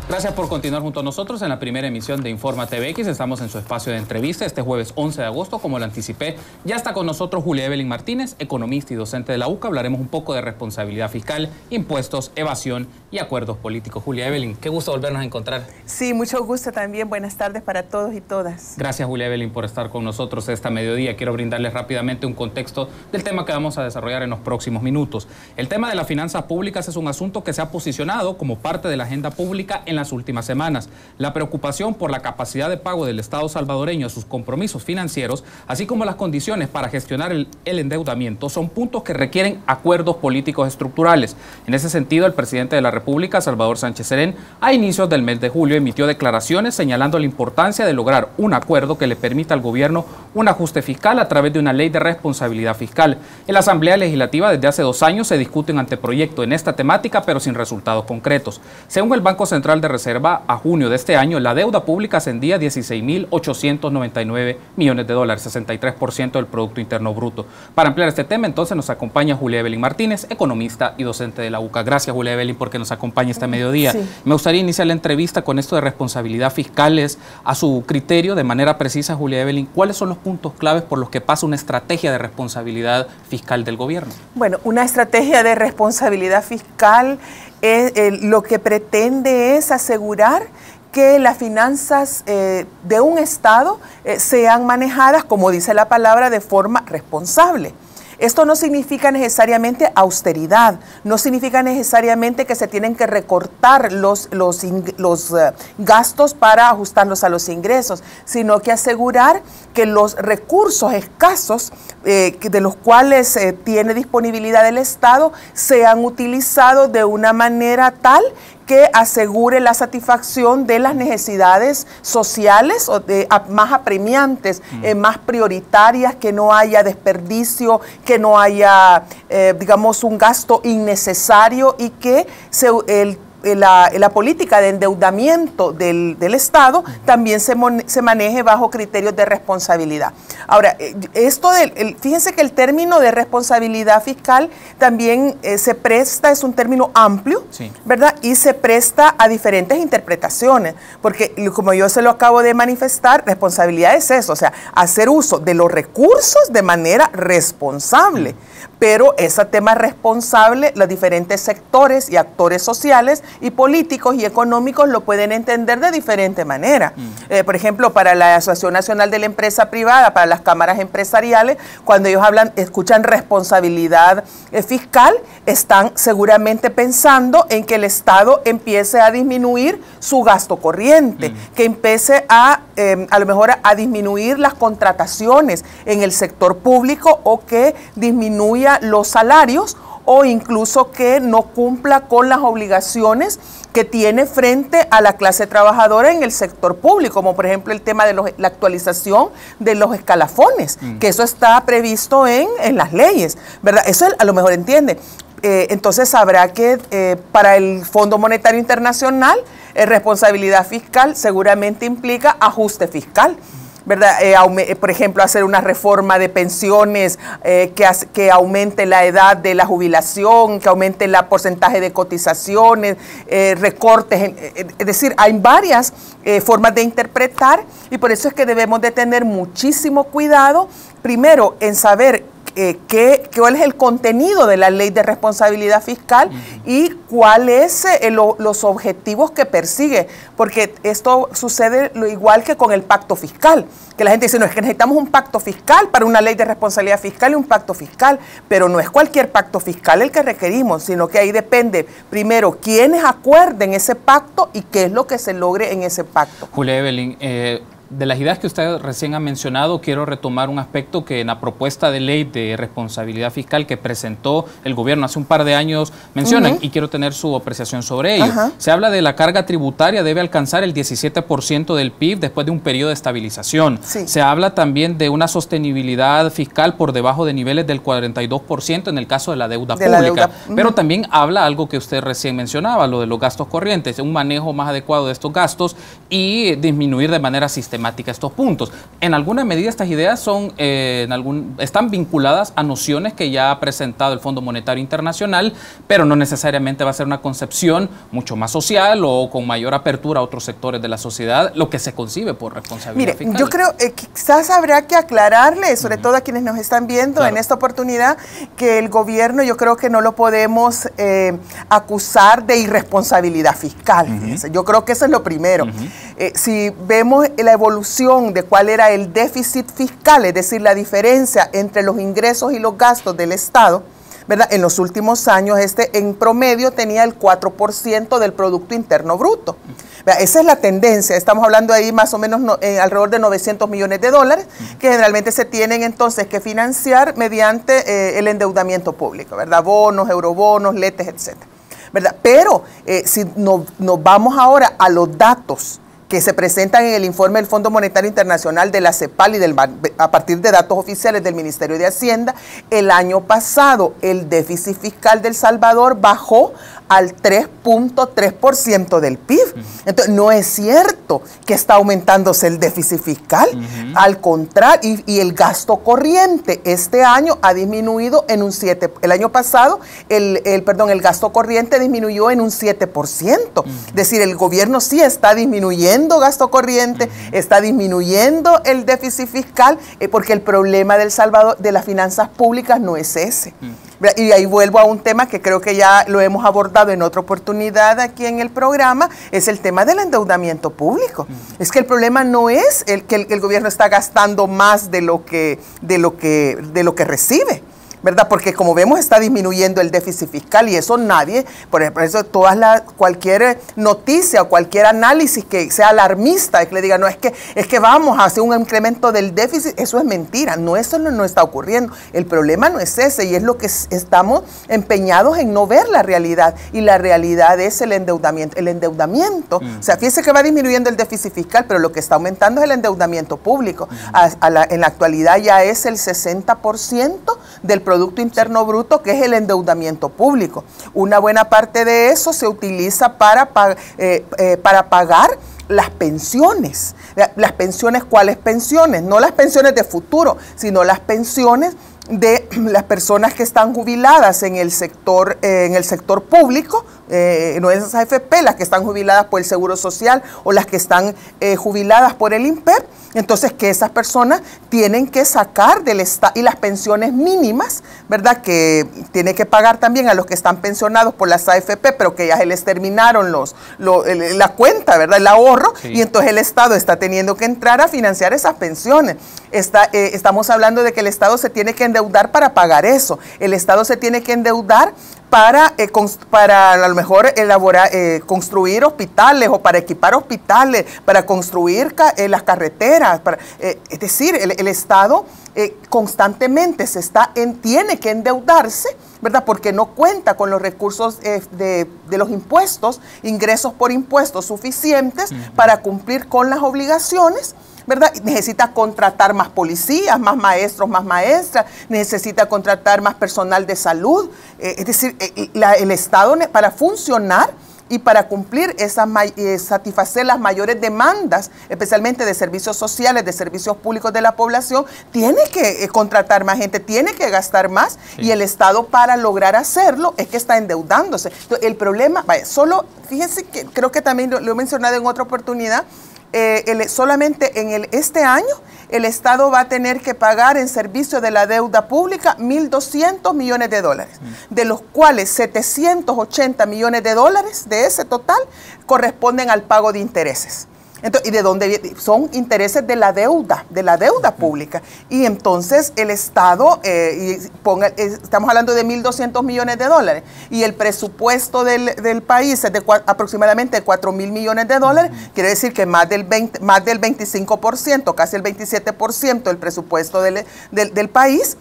Gracias por continuar junto a nosotros en la primera emisión de Infórmate BX. Estamos en su espacio de entrevista este jueves 11 de agosto, como lo anticipé. Ya está con nosotros Julia Evelyn Martínez, economista y docente de la UCA. Hablaremos un poco de responsabilidad fiscal, impuestos, evasión y acuerdos políticos. Julia Evelyn, qué gusto volvernos a encontrar. Sí, mucho gusto también. Buenas tardes para todos y todas. Gracias, Julia Evelyn, por estar con nosotros esta mediodía. Quiero brindarles rápidamente un contexto del tema que vamos a desarrollar en los próximos minutos. El tema de las finanzas públicas es un asunto que se ha posicionado como parte de la agenda pública en las últimas semanas. La preocupación por la capacidad de pago del Estado salvadoreño a sus compromisos financieros, así como las condiciones para gestionar el endeudamiento, son puntos que requieren acuerdos políticos estructurales. En ese sentido, el presidente de la República, Salvador Sánchez Serén, a inicios del mes de julio emitió declaraciones señalando la importancia de lograr un acuerdo que le permita al gobierno un ajuste fiscal a través de una ley de responsabilidad fiscal. En la Asamblea Legislativa desde hace 2 años se discute un anteproyecto en esta temática, pero sin resultados concretos. Según el Banco Central de Reserva, a junio de este año, la deuda pública ascendía a 16.899 millones de dólares, 63% del Producto Interno Bruto. Para ampliar este tema, entonces, nos acompaña Julia Evelyn Martínez, economista y docente de la UCA. Gracias, Julia Evelyn, porque nos acompaña este mediodía. Sí. Me gustaría iniciar la entrevista con esto de responsabilidad fiscal. A su criterio, de manera precisa, Julia Evelyn, ¿cuáles son los puntos claves por los que pasa una estrategia de responsabilidad fiscal del gobierno? Bueno, una estrategia de responsabilidad fiscal lo que pretende es asegurar que las finanzas de un Estado sean manejadas, como dice la palabra, de forma responsable. Esto no significa necesariamente austeridad, no significa necesariamente que se tienen que recortar los gastos para ajustarlos a los ingresos, sino que asegurar que los recursos escasos de los cuales tiene disponibilidad el Estado sean utilizados de una manera tal que asegure la satisfacción de las necesidades sociales o más apremiantes, más prioritarias, que no haya desperdicio, que no haya, digamos, un gasto innecesario y que la política de endeudamiento del Estado también se maneje bajo criterios de responsabilidad. Ahora, fíjense que el término de responsabilidad fiscal también es un término amplio, sí, ¿verdad? Y se presta a diferentes interpretaciones, porque como yo se lo acabo de manifestar, responsabilidad es eso, o sea, hacer uso de los recursos de manera responsable. Pero ese tema responsable, los diferentes sectores y actores sociales y políticos y económicos lo pueden entender de diferente manera. Por ejemplo, para la Asociación Nacional de la Empresa Privada, para las cámaras empresariales, cuando ellos escuchan responsabilidad fiscal, están seguramente pensando en que el Estado empiece a disminuir su gasto corriente, que empiece a lo mejor a disminuir las contrataciones en el sector público o que disminuya los salarios o incluso que no cumpla con las obligaciones que tiene frente a la clase trabajadora en el sector público, como por ejemplo el tema de la actualización de los escalafones, que eso está previsto en las leyes, ¿verdad? Eso a lo mejor entiende. Entonces habrá que, para el Fondo Monetario Internacional, responsabilidad fiscal seguramente implica ajuste fiscal, ¿verdad? Por ejemplo, hacer una reforma de pensiones que aumente la edad de la jubilación, que aumente el porcentaje de cotizaciones, recortes, es decir, hay varias formas de interpretar y por eso es que debemos de tener muchísimo cuidado, primero, en saber cuál es el contenido de la ley de responsabilidad fiscal y cuáles los objetivos que persigue, porque esto sucede lo igual que con el pacto fiscal, que la gente dice, no, es que necesitamos un pacto fiscal para una ley de responsabilidad fiscal y un pacto fiscal, pero no es cualquier pacto fiscal el que requerimos, sino que ahí depende, primero, quiénes acuerden ese pacto y qué es lo que se logre en ese pacto. Julia Evelyn, de las ideas que usted recién ha mencionado, quiero retomar un aspecto que en la propuesta de ley de responsabilidad fiscal que presentó el gobierno hace un par de años mencionan, y quiero tener su apreciación sobre ello. Se habla de la carga tributaria debe alcanzar el 17% del PIB después de un periodo de estabilización. Sí. Se habla también de una sostenibilidad fiscal por debajo de niveles del 42% en el caso de la deuda pública. Pero también habla algo que usted recién mencionaba, lo de los gastos corrientes, un manejo más adecuado de estos gastos y disminuir de manera sistemática temática estos puntos. En alguna medida estas ideas son, están vinculadas a nociones que ya ha presentado el Fondo Monetario Internacional, pero no necesariamente va a ser una concepción mucho más social o con mayor apertura a otros sectores de la sociedad, lo que se concibe por responsabilidad fiscal. Yo creo que quizás habrá que aclararle, sobre todo a quienes nos están viendo en esta oportunidad, que el gobierno, yo creo que no lo podemos acusar de irresponsabilidad fiscal. Yo creo que eso es lo primero. Si vemos la evolución de cuál era el déficit fiscal, es decir, la diferencia entre los ingresos y los gastos del Estado, ¿verdad? En los últimos años, en promedio tenía el 4% del Producto Interno Bruto. Esa es la tendencia. Estamos hablando ahí más o menos alrededor de 900 millones de dólares, que generalmente se tienen entonces que financiar mediante el endeudamiento público, ¿verdad? Bonos, eurobonos, letes, etcétera, ¿verdad? Pero si nos vamos ahora a los datos que se presentan en el informe del Fondo Monetario Internacional, de la CEPAL y a partir de datos oficiales del Ministerio de Hacienda, el año pasado el déficit fiscal de El Salvador bajó al 3.3% del PIB. Entonces, no es cierto que está aumentándose el déficit fiscal. Al contrario, y el gasto corriente este año ha disminuido en un 7%. El año pasado, el gasto corriente disminuyó en un 7%. Es decir, el gobierno sí está disminuyendo gasto corriente, está disminuyendo el déficit fiscal, porque el problema de El Salvador, de las finanzas públicas, no es ese. Y ahí vuelvo a un tema que creo que ya lo hemos abordado en otra oportunidad aquí en el programa, es el tema del endeudamiento público. Es que el problema no es que el gobierno está gastando más de lo que recibe, ¿verdad? Porque como vemos está disminuyendo el déficit fiscal y eso nadie, por eso cualquier noticia o cualquier análisis que sea alarmista, que le diga, no, es que vamos a hacer un incremento del déficit, eso es mentira, eso no está ocurriendo. El problema no es ese y es lo que estamos empeñados en no ver la realidad, y la realidad es el endeudamiento. El endeudamiento, o sea, fíjese que va disminuyendo el déficit fiscal, pero lo que está aumentando es el endeudamiento público. En la actualidad ya es el 60% del Producto Interno Bruto, que es el endeudamiento público. Una buena parte de eso se utiliza para pagar las pensiones. Las pensiones, ¿cuáles pensiones? No las pensiones de futuro, sino las pensiones de las personas que están jubiladas en el sector público, no esas AFP, las que están jubiladas por el Seguro Social o las que están jubiladas por el INPEP. Entonces, que esas personas tienen que sacar del Estado, y las pensiones mínimas, ¿verdad? Que tiene que pagar también a los que están pensionados por las AFP, pero que ya se les terminaron la cuenta, ¿verdad? El ahorro, y entonces el Estado está teniendo que entrar a financiar esas pensiones. Estamos hablando de que el Estado se tiene que endeudar para pagar eso. El Estado se tiene que endeudar para a lo mejor construir hospitales o para equipar hospitales, para construir las carreteras. Es decir, el Estado constantemente tiene que endeudarse, ¿verdad? Porque no cuenta con los recursos de los impuestos, ingresos por impuestos suficientes para cumplir con las obligaciones, ¿verdad? Necesita contratar más policías, más maestros, más maestras, necesita contratar más personal de salud. Es decir, el Estado, para funcionar y para cumplir satisfacer las mayores demandas, especialmente de servicios sociales, de servicios públicos de la población, tiene que contratar más gente, tiene que gastar más, y el Estado, para lograr hacerlo, es que está endeudándose. Entonces, el problema, fíjense que creo que también lo he mencionado en otra oportunidad, solamente en este año el Estado va a tener que pagar en servicio de la deuda pública 1.200 millones de dólares, de los cuales 780 millones de dólares de ese total corresponden al pago de intereses. Entonces, ¿y de dónde viene? Son intereses de la deuda pública. Y entonces el Estado, estamos hablando de 1.200 millones de dólares, y el presupuesto del país es de aproximadamente 4.000 millones de dólares, quiere decir que más del 25%, casi el 27% del presupuesto del país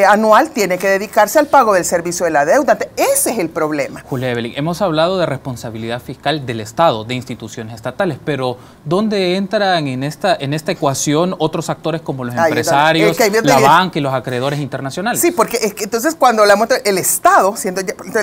anual tiene que dedicarse al pago del servicio de la deuda. Ese es el problema. Julia Evelyn, hemos hablado de responsabilidad fiscal del Estado, de instituciones estatales, pero ¿dónde entran en esta ecuación otros actores como los empresarios, la banca y los acreedores internacionales? Sí, porque entonces cuando hablamos del Estado,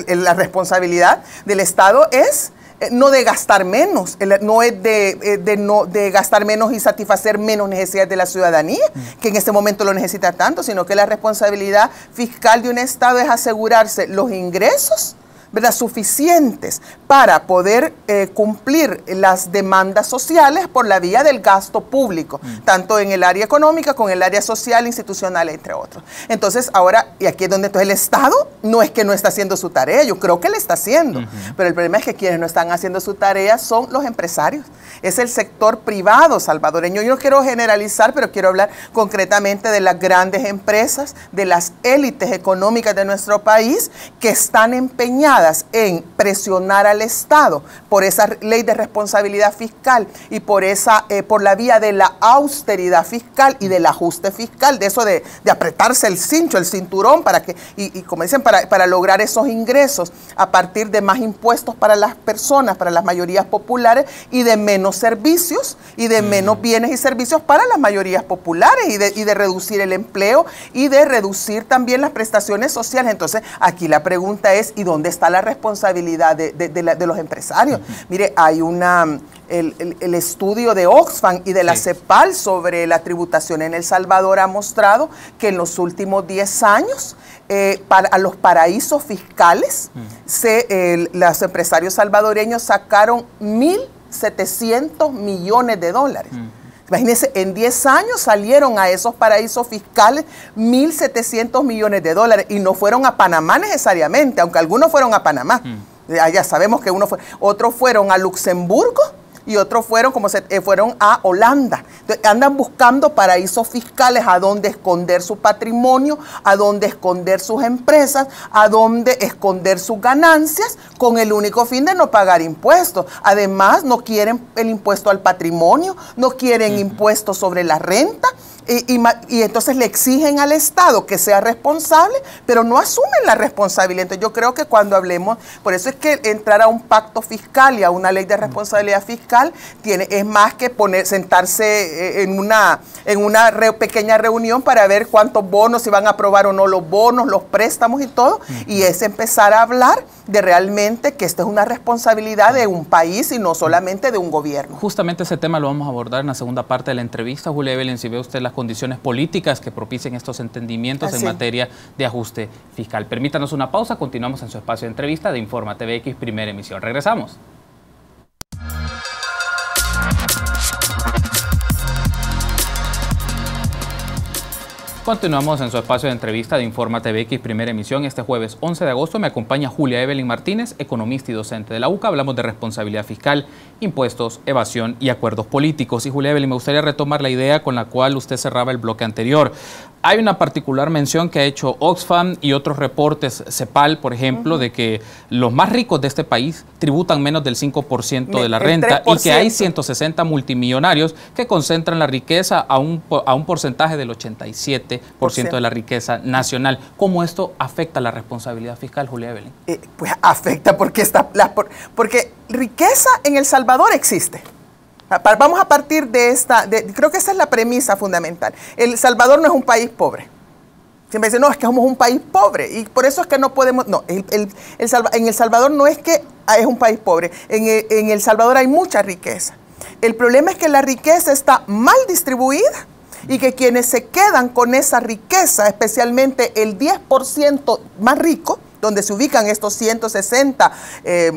la responsabilidad del Estado es no de gastar menos, no es de gastar menos y satisfacer menos necesidades de la ciudadanía, que en este momento lo necesita tanto, sino que la responsabilidad fiscal de un Estado es asegurarse los ingresos, ¿verdad?, suficientes para poder cumplir las demandas sociales por la vía del gasto público, tanto en el área económica como en el área social, institucional, entre otros. Entonces, ahora, y aquí es donde entonces el Estado no es que no está haciendo su tarea, yo creo que le está haciendo, pero el problema es que quienes no están haciendo su tarea son los empresarios, es el sector privado salvadoreño. Yo no quiero generalizar, pero quiero hablar concretamente de las grandes empresas, de las élites económicas de nuestro país que están empeñadas en presionar al Estado por esa ley de responsabilidad fiscal y por la vía de la austeridad fiscal y del ajuste fiscal, de eso de apretarse el cincho, el cinturón, para que, y como dicen, para lograr esos ingresos a partir de más impuestos para las personas, para las mayorías populares, y de menos servicios y de menos bienes y servicios para las mayorías populares, y de reducir el empleo y de reducir también las prestaciones sociales. Entonces, aquí la pregunta es, ¿y dónde está la responsabilidad de los empresarios? Mire, hay el estudio de Oxfam y de la CEPAL sobre la tributación en El Salvador ha mostrado que en los últimos 10 años a los paraísos fiscales los empresarios salvadoreños sacaron 1.700 millones de dólares. Imagínense, en 10 años salieron a esos paraísos fiscales 1.700 millones de dólares, y no fueron a Panamá necesariamente, aunque algunos fueron a Panamá. Ya sabemos que otros fueron a Luxemburgo y otros fueron a Holanda. Entonces, andan buscando paraísos fiscales a donde esconder su patrimonio, a donde esconder sus empresas, a donde esconder sus ganancias, con el único fin de no pagar impuestos. Además, no quieren el impuesto al patrimonio, no quieren impuestos sobre la renta, y entonces le exigen al Estado que sea responsable, pero no asumen la responsabilidad. Entonces, yo creo que cuando hablemos, por eso es que entrar a un pacto fiscal y a una ley de responsabilidad fiscal es más que sentarse en una pequeña reunión para ver cuántos bonos, si van a aprobar o no los bonos, los préstamos y todo, y es empezar a hablar de realmente que esta es una responsabilidad de un país y no solamente de un gobierno. Justamente ese tema lo vamos a abordar en la segunda parte de la entrevista. Julia Evelyn, si ve usted las condiciones políticas que propicien estos entendimientos en materia de ajuste fiscal. Permítanos una pausa, continuamos en su espacio de entrevista de Informa TVX, primera emisión. Regresamos. Continuamos en su espacio de entrevista de Informa TVX, primera emisión. Este jueves 11 de agosto me acompaña Julia Evelyn Martínez, economista y docente de la UCA. Hablamos de responsabilidad fiscal, impuestos, evasión y acuerdos políticos. Y Julia Evelyn, me gustaría retomar la idea con la cual usted cerraba el bloque anterior. Hay una particular mención que ha hecho Oxfam y otros reportes, CEPAL, por ejemplo, de que los más ricos de este país tributan menos del 5% de la renta, y que hay 160 multimillonarios que concentran la riqueza a un porcentaje del 87% de la riqueza nacional. ¿Cómo esto afecta la responsabilidad fiscal, Julia Evelyn? Pues afecta porque riqueza en El Salvador existe. Vamos a partir creo que esa es la premisa fundamental. El Salvador no es un país pobre. Siempre dicen, no, es que somos un país pobre y por eso es que no podemos. No, en El Salvador no es que es un país pobre. En El Salvador hay mucha riqueza. El problema es que la riqueza está mal distribuida y que quienes se quedan con esa riqueza, especialmente el 10% más rico, donde se ubican estos 160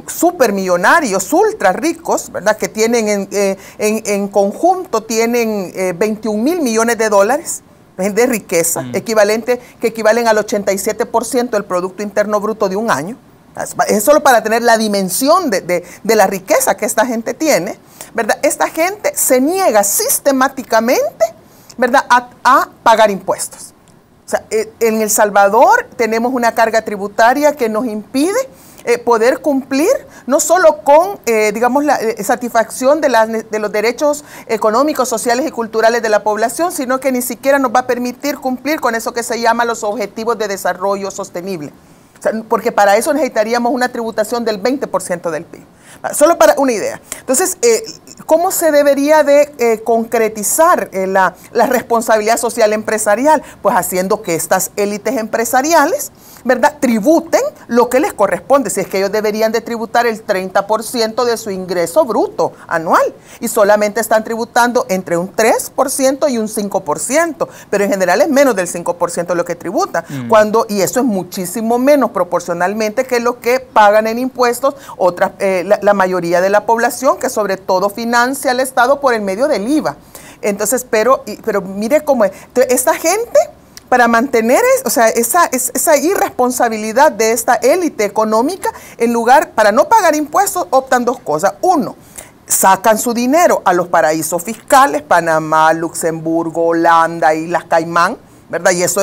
supermillonarios, ultra ricos, ¿verdad?, que tienen en conjunto tienen 21.000 millones de dólares de riqueza, que equivalen al 87% del Producto Interno Bruto de un año. Es solo para tener la dimensión de la riqueza que esta gente tiene, ¿verdad? Esta gente se niega sistemáticamente, ¿verdad?, a pagar impuestos. O sea, en El Salvador tenemos una carga tributaria que nos impide poder cumplir no solo con, digamos, la satisfacción de los derechos económicos, sociales y culturales de la población, sino que ni siquiera nos va a permitir cumplir con eso que se llama los Objetivos de Desarrollo Sostenible. O sea, porque para eso necesitaríamos una tributación del 20% del PIB. Solo para una idea. Entonces, ¿cómo se debería de concretizar la responsabilidad social empresarial? Pues haciendo que estas élites empresariales, ¿verdad?, tributen lo que les corresponde. Si es que ellos deberían de tributar el 30% de su ingreso bruto anual y solamente están tributando entre un 3% y un 5%, pero en general es menos del 5% lo que tributan, y eso es muchísimo menos proporcionalmente que lo que pagan en impuestos la mayoría de la población, que sobre todo financia al Estado por el medio del IVA. Entonces, pero mire cómo es. Entonces, esta gente, para mantener esa irresponsabilidad de esta élite económica, para no pagar impuestos, optan dos cosas. Uno, sacan su dinero a los paraísos fiscales, Panamá, Luxemburgo, Holanda, Islas Caimán, ¿verdad? Y eso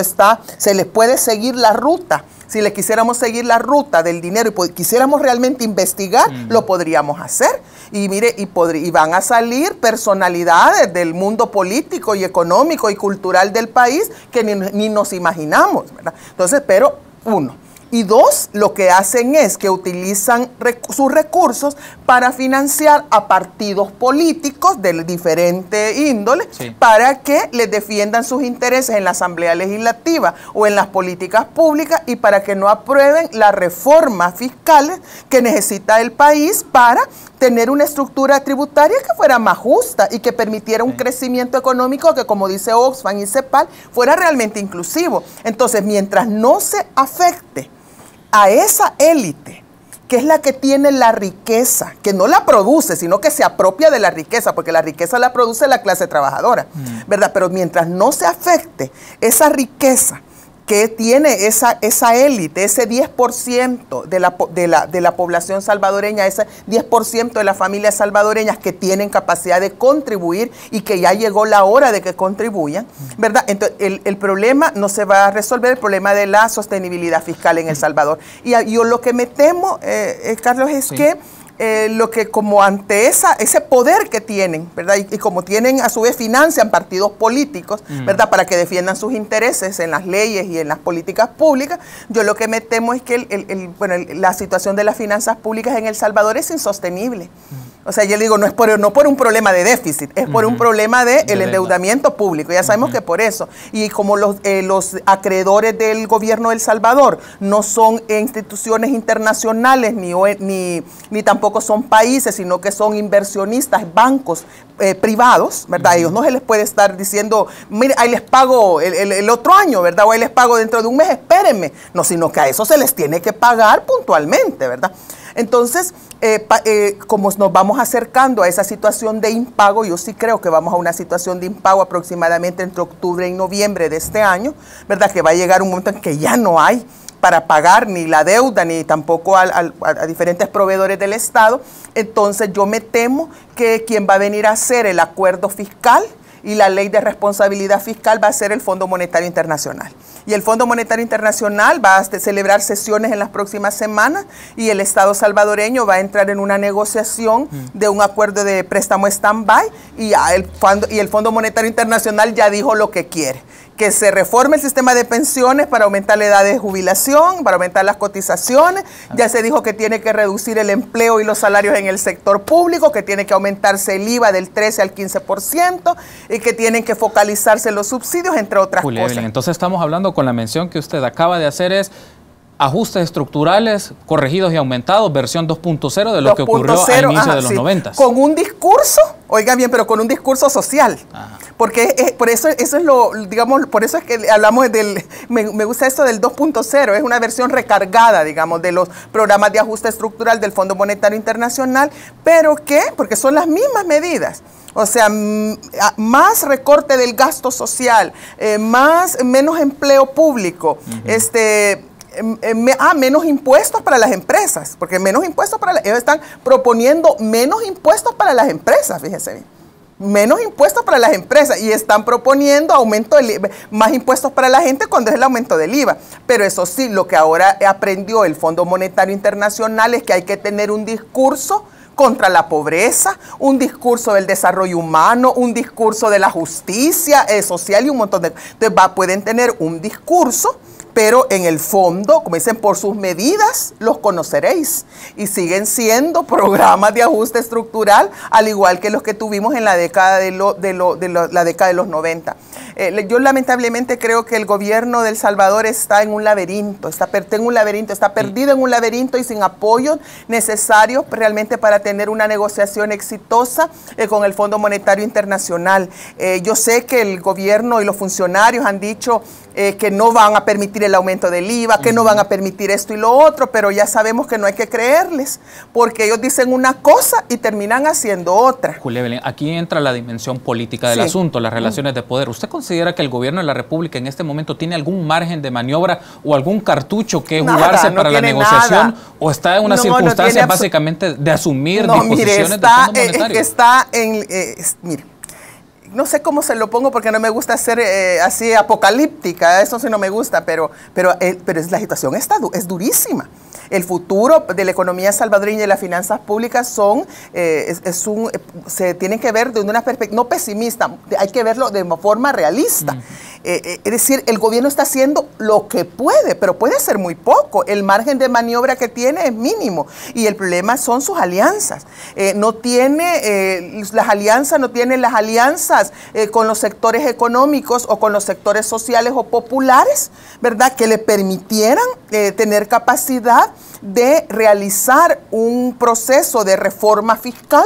se les puede seguir la ruta. Si le quisiéramos seguir la ruta del dinero y quisiéramos realmente investigar, lo podríamos hacer. Y mire, y van a salir personalidades del mundo político y económico y cultural del país que ni nos imaginamos, ¿verdad? Entonces, pero uno. Y dos, lo que hacen es que utilizan sus recursos para financiar a partidos políticos de diferente índole, sí, para que les defiendan sus intereses en la Asamblea Legislativa o en las políticas públicas y para que no aprueben las reformas fiscales que necesita el país para tener una estructura tributaria que fuera más justa y que permitiera un crecimiento económico que, como dice Oxfam y CEPAL, fuera realmente inclusivo. Entonces, mientras no se afecte a esa élite, que es la que tiene la riqueza, que no la produce, sino que se apropia de la riqueza, porque la riqueza la produce la clase trabajadora, ¿verdad? Pero mientras no se afecte esa riqueza que tiene esa élite, ese 10% de la población salvadoreña, ese 10% de las familias salvadoreñas que tienen capacidad de contribuir y que ya llegó la hora de que contribuyan, ¿verdad? Entonces, el problema no se va a resolver, el problema de la sostenibilidad fiscal en El Salvador. Y yo lo que me temo, Carlos, es que lo que como ante ese poder que tienen, ¿verdad? Y como tienen, a su vez financian partidos políticos, ¿verdad? Para que defiendan sus intereses en las leyes y en las políticas públicas, yo lo que me temo es que la situación de las finanzas públicas en El Salvador es insostenible. O sea, yo digo, no por un problema de déficit, es por un problema del endeudamiento público. Ya sabemos que por eso. Y como los acreedores del gobierno de El Salvador no son instituciones internacionales ni tampoco son países, sino que son inversionistas, bancos privados, ¿verdad? Ellos no se les puede estar diciendo, mire, ahí les pago el otro año, ¿verdad? O ahí les pago dentro de un mes, espérenme. No, sino que a eso se les tiene que pagar puntualmente, ¿verdad? Entonces, como nos vamos acercando a esa situación de impago, yo sí creo que vamos a una situación de impago aproximadamente entre octubre y noviembre de este año, ¿verdad? Que va a llegar un momento en que ya no hay para pagar ni la deuda, ni tampoco a diferentes proveedores del Estado. Entonces, yo me temo que quien va a venir a hacer el acuerdo fiscal y la ley de responsabilidad fiscal va a ser el Fondo Monetario Internacional. Y el Fondo Monetario Internacional va a celebrar sesiones en las próximas semanas y el Estado salvadoreño va a entrar en una negociación de un acuerdo de préstamo stand-by y el Fondo Monetario Internacional ya dijo lo que quiere. Que se reforme el sistema de pensiones para aumentar la edad de jubilación, para aumentar las cotizaciones. Ya se dijo que tiene que reducir el empleo y los salarios en el sector público, que tiene que aumentarse el IVA del 13 al 15% y que tienen que focalizarse los subsidios, entre otras cosas. Evelyn, entonces estamos hablando con la mención que usted acaba de hacer es ajustes estructurales corregidos y aumentados, versión 2.0 de lo que ocurrió a inicio de los 90. Con un discurso, oiga bien, pero con un discurso social. Ajá. Porque por eso es por eso es que hablamos me gusta esto del 2.0, es una versión recargada, digamos, de los programas de ajuste estructural del Fondo Monetario Internacional, pero ¿qué? Porque son las mismas medidas. O sea, más recorte del gasto social, menos empleo público, menos impuestos para las empresas, porque menos impuestos ellos están proponiendo menos impuestos para las empresas, fíjese bien. Menos impuestos para las empresas y están proponiendo más impuestos para la gente cuando es el aumento del IVA. Pero eso sí, lo que ahora aprendió el Fondo Monetario Internacional es que hay que tener un discurso contra la pobreza, un discurso del desarrollo humano, un discurso de la justicia social y un montón de... Entonces pueden tener un discurso, pero en el fondo, como dicen, por sus medidas los conoceréis. Y siguen siendo programas de ajuste estructural, al igual que los que tuvimos en la década de los 90. Yo lamentablemente creo que el gobierno de El Salvador está en un laberinto, está perdido en un laberinto y sin apoyos necesarios realmente para tener una negociación exitosa con el Fondo Monetario Internacional. Yo sé que el gobierno y los funcionarios han dicho que no van a permitir el aumento del IVA, que no van a permitir esto y lo otro, pero ya sabemos que no hay que creerles, porque ellos dicen una cosa y terminan haciendo otra. Julia Evelyn, aquí entra la dimensión política del asunto, las relaciones de poder. ¿Usted considera que el gobierno de la República en este momento tiene algún margen de maniobra o algún cartucho que jugarse para la negociación? ¿O está en una circunstancia básicamente de asumir disposiciones del Fondo Monetario? Mire, no sé cómo se lo pongo porque no me gusta ser así apocalíptica, eso sí no me gusta, pero la situación es durísima. El futuro de la economía salvadoreña y de las finanzas públicas se tienen que ver desde una perspectiva, no pesimista, hay que verlo de forma realista. Es decir, el gobierno está haciendo lo que puede, pero puede ser muy poco. El margen de maniobra que tiene es mínimo y el problema son sus alianzas. No tiene las alianzas con los sectores económicos o con los sectores sociales o populares, ¿verdad?, que le permitieran tener capacidad de realizar un proceso de reforma fiscal,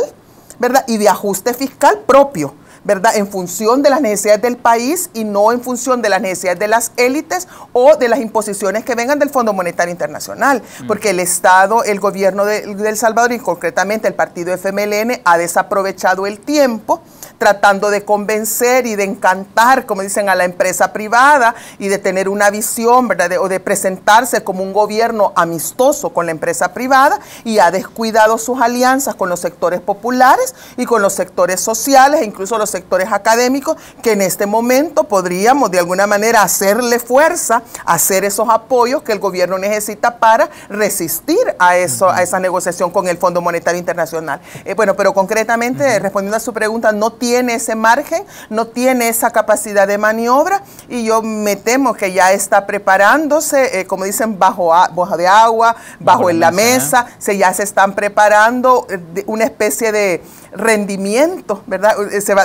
¿verdad?, y de ajuste fiscal propio, ¿verdad?, en función de las necesidades del país y no en función de las necesidades de las élites o de las imposiciones que vengan del Fondo Monetario Internacional, porque el Estado, el gobierno de El Salvador y concretamente el partido FMLN ha desaprovechado el tiempo tratando de convencer y de encantar, como dicen, a la empresa privada y de tener una visión, ¿verdad?, o de presentarse como un gobierno amistoso con la empresa privada, y ha descuidado sus alianzas con los sectores populares y con los sectores sociales e incluso los sectores académicos, que en este momento podríamos de alguna manera hacerle fuerza, hacer esos apoyos que el gobierno necesita para resistir a esa negociación con el Fondo Monetario Internacional. Bueno, pero concretamente, respondiendo a su pregunta, no tiene ese margen, no tiene esa capacidad de maniobra, y yo me temo que ya está preparándose, como dicen, bajo de agua, bajo en la mesa, ya se están preparando una especie de rendimiento, ¿verdad?,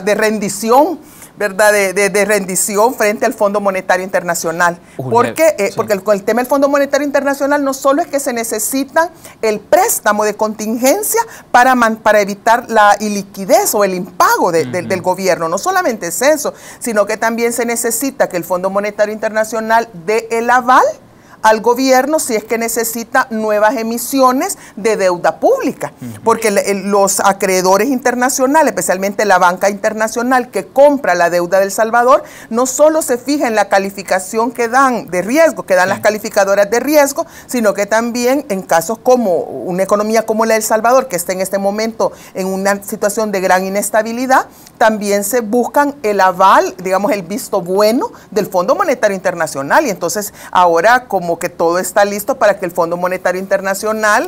de rendición, ¿verdad?, de rendición frente al Fondo Monetario Internacional. Porque con el tema del Fondo Monetario Internacional no solo es que se necesita el préstamo de contingencia para evitar la iliquidez o el impago del gobierno, no solamente es eso, sino que también se necesita que el Fondo Monetario Internacional dé el aval al gobierno si es que necesita nuevas emisiones de deuda pública, porque los acreedores internacionales, especialmente la banca internacional que compra la deuda del Salvador, no solo se fija en la calificación que dan de riesgo, que dan las calificadoras de riesgo, sino que también en casos como una economía como la del Salvador, que está en este momento en una situación de gran inestabilidad, también se buscan el aval, digamos, el visto bueno del Fondo Monetario Internacional, y entonces ahora como que todo está listo para que el Fondo Monetario Internacional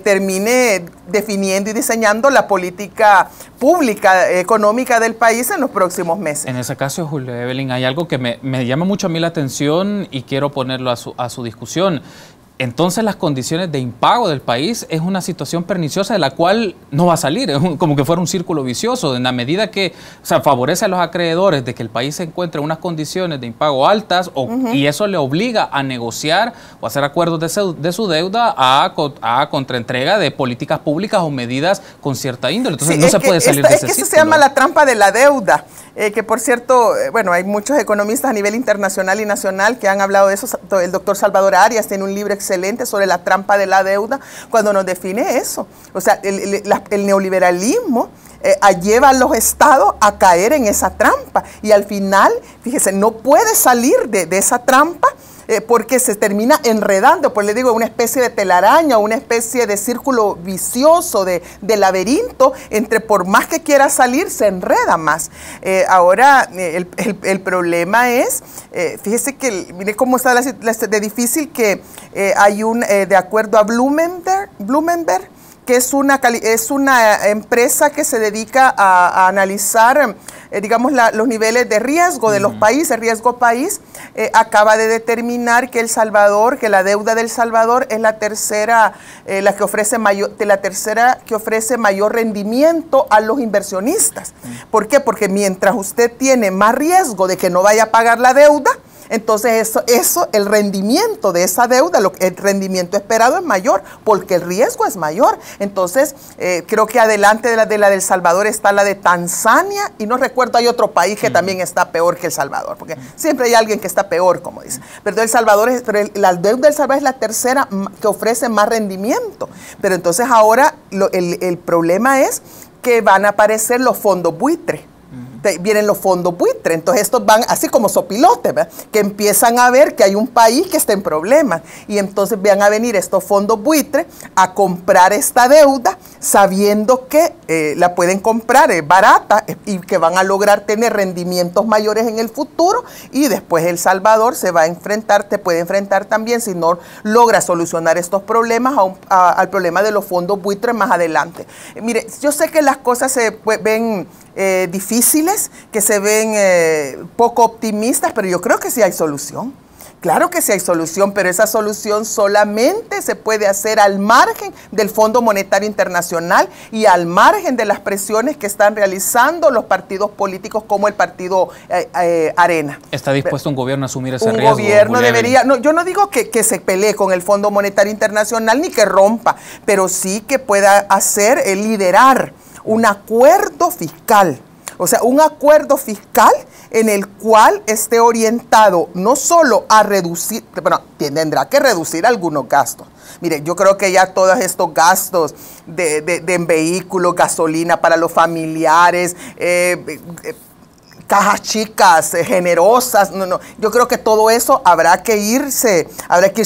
termine definiendo y diseñando la política pública económica del país en los próximos meses. En ese caso, Julia Evelyn, hay algo que me llama mucho a mí la atención y quiero ponerlo a su discusión. Entonces las condiciones de impago del país es una situación perniciosa de la cual no va a salir, es como que fuera un círculo vicioso, en la medida que favorece a los acreedores de que el país se encuentre en unas condiciones de impago altas y eso le obliga a negociar o hacer acuerdos de su deuda a contraentrega de políticas públicas o medidas con cierta índole. Entonces no se puede salir de ese círculo. Es que eso se llama la trampa de la deuda, que por cierto, bueno, hay muchos economistas a nivel internacional y nacional que han hablado de eso. El doctor Salvador Arias tiene un libro excelente sobre la trampa de la deuda, cuando nos define eso. O sea, el neoliberalismo lleva a los estados a caer en esa trampa, y al final, fíjese, no puede salir de esa trampa porque se termina enredando, pues le digo, una especie de telaraña, una especie de círculo vicioso, de laberinto, entre por más que quiera salir, se enreda más. Ahora, el problema es, fíjese que, mire cómo está de difícil que hay de acuerdo a Blumenberg, que es una empresa que se dedica a analizar, digamos, los niveles de riesgo de los países, riesgo país, acaba de determinar que El Salvador, que la deuda de El Salvador es la tercera, la tercera que ofrece mayor rendimiento a los inversionistas. ¿Por qué? Porque mientras usted tiene más riesgo de que no vaya a pagar la deuda, entonces el rendimiento de esa deuda, el rendimiento esperado es mayor, porque el riesgo es mayor. Entonces, creo que adelante de la del Salvador está la de Tanzania, y no recuerdo, hay otro país que también está peor que El Salvador, porque siempre hay alguien que está peor, como dice. Pero la deuda del Salvador es la tercera que ofrece más rendimiento. Pero entonces ahora el problema es que van a aparecer los fondos buitre. Vienen los fondos buitre, entonces estos van así como sopilotes, ¿verdad? Que empiezan a ver que hay un país que está en problemas, y entonces van a venir estos fondos buitre a comprar esta deuda sabiendo que la pueden comprar barata y que van a lograr tener rendimientos mayores en el futuro, y después El Salvador te puede enfrentar también, si no logra solucionar estos problemas, al problema de los fondos buitre más adelante. Mire, yo sé que las cosas se ven difíciles, que se ven poco optimistas, pero yo creo que sí hay solución. Claro que sí hay solución, pero esa solución solamente se puede hacer al margen del Fondo Monetario Internacional y al margen de las presiones que están realizando los partidos políticos como el partido Arena. ¿Está dispuesto un gobierno a asumir ese riesgo? Un gobierno debería, yo no digo que se pelee con el Fondo Monetario Internacional ni que rompa, pero sí que pueda liderar un acuerdo fiscal. O sea, un acuerdo fiscal en el cual esté orientado no solo a reducir, bueno, tendrá que reducir algunos gastos. Mire, yo creo que ya todos estos gastos de vehículos, gasolina para los familiares, cajas chicas, generosas, yo creo que todo eso habrá que irse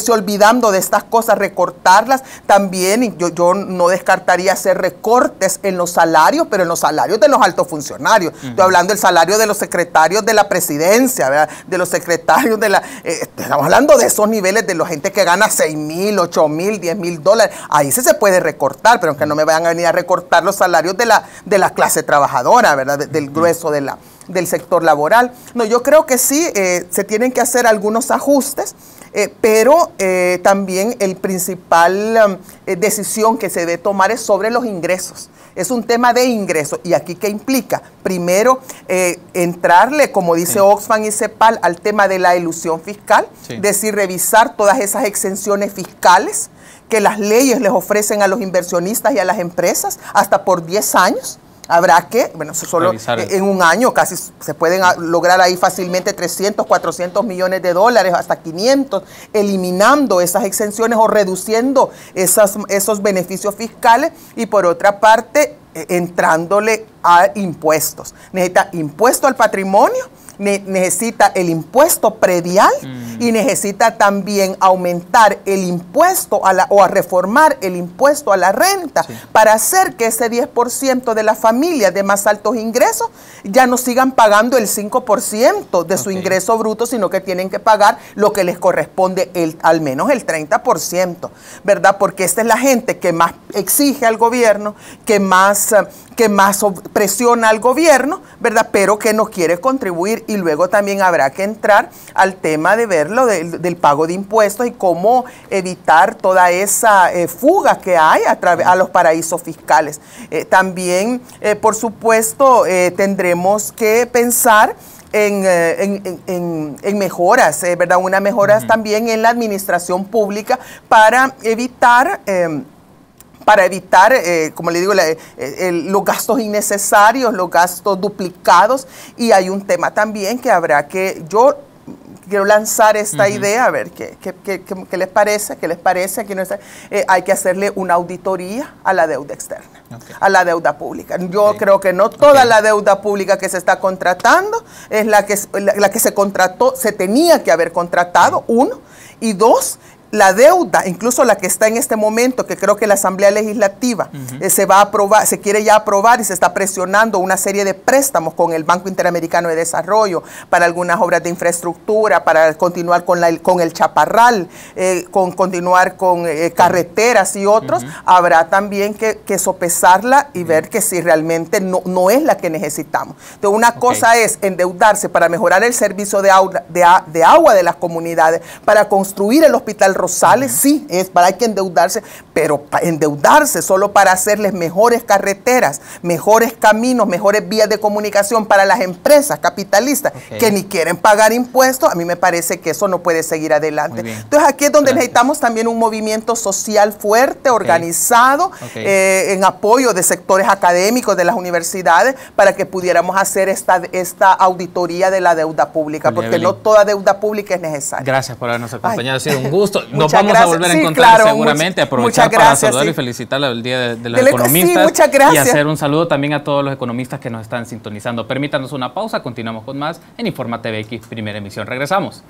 olvidando de estas cosas, recortarlas también. Yo no descartaría hacer recortes en los salarios, pero en los salarios de los altos funcionarios. Estoy hablando del salario de los secretarios de la presidencia, ¿verdad? De los secretarios estamos hablando de esos niveles de la gente que gana 6,000, 8,000, 10,000 dólares. Ahí se puede recortar, pero aunque no me vayan a venir a recortar los salarios de la clase trabajadora, ¿verdad? Del grueso del sector laboral. No, yo creo que sí, se tienen que hacer algunos ajustes, pero también el principal decisión que se debe tomar es sobre los ingresos. Es un tema de ingresos. ¿Y aquí qué implica? Primero, entrarle, como dice Oxfam y CEPAL, al tema de la elusión fiscal, es decir, revisar todas esas exenciones fiscales que las leyes les ofrecen a los inversionistas y a las empresas hasta por 10 años. Habrá que, bueno, solo en un año casi se pueden lograr ahí fácilmente 300, 400 millones de dólares, hasta 500, eliminando esas exenciones o reduciendo esos beneficios fiscales. Y por otra parte, entrándole a impuestos. Necesita impuesto al patrimonio, necesita el impuesto predial y necesita también aumentar el impuesto o a reformar el impuesto a la renta para hacer que ese 10% de las familias de más altos ingresos ya no sigan pagando el 5% de su ingreso bruto, sino que tienen que pagar lo que les corresponde, al menos el 30%, ¿verdad? Porque esta es la gente que más exige al gobierno, que más presiona al gobierno, ¿verdad? Pero que no quiere contribuir. Y luego también habrá que entrar al tema de verlo del pago de impuestos y cómo evitar toda esa fuga que hay a los paraísos fiscales. También, por supuesto, tendremos que pensar en mejoras, ¿verdad? Unas mejoras también en la administración pública para evitar, como le digo, los gastos innecesarios, los gastos duplicados. Y hay un tema también que yo quiero lanzar esta idea, a ver qué les parece, Aquí hay que hacerle una auditoría a la deuda externa, a la deuda pública. Yo creo que no toda la deuda pública que se está contratando es la que se contrató, se tenía que haber contratado, uno, y dos, la deuda, incluso la que está en este momento, que creo que la Asamblea Legislativa se va a aprobar, se quiere ya aprobar y se está presionando una serie de préstamos con el Banco Interamericano de Desarrollo para algunas obras de infraestructura, para continuar con el Chaparral, continuar con carreteras y otros, habrá también que sopesarla y ver que si realmente no es la que necesitamos. Entonces, una cosa es endeudarse para mejorar el servicio de agua de las comunidades, para construir el Hospital Rosales, sí, hay que endeudarse, pero endeudarse solo para hacerles mejores carreteras, mejores caminos, mejores vías de comunicación para las empresas capitalistas que ni quieren pagar impuestos, a mí me parece que eso no puede seguir adelante. Entonces, aquí es donde necesitamos también un movimiento social fuerte, organizado, en apoyo de sectores académicos de las universidades, para que pudiéramos hacer esta auditoría de la deuda pública, porque no toda deuda pública es necesaria. Gracias por habernos acompañado, ha sido un gusto. Nos vamos a volver a encontrar seguramente, aprovechar para saludar y felicitarle el Día de los Economistas, muchas gracias. Y hacer un saludo también a todos los economistas que nos están sintonizando. Permítanos una pausa, continuamos con más en Informa TVX, primera emisión. Regresamos.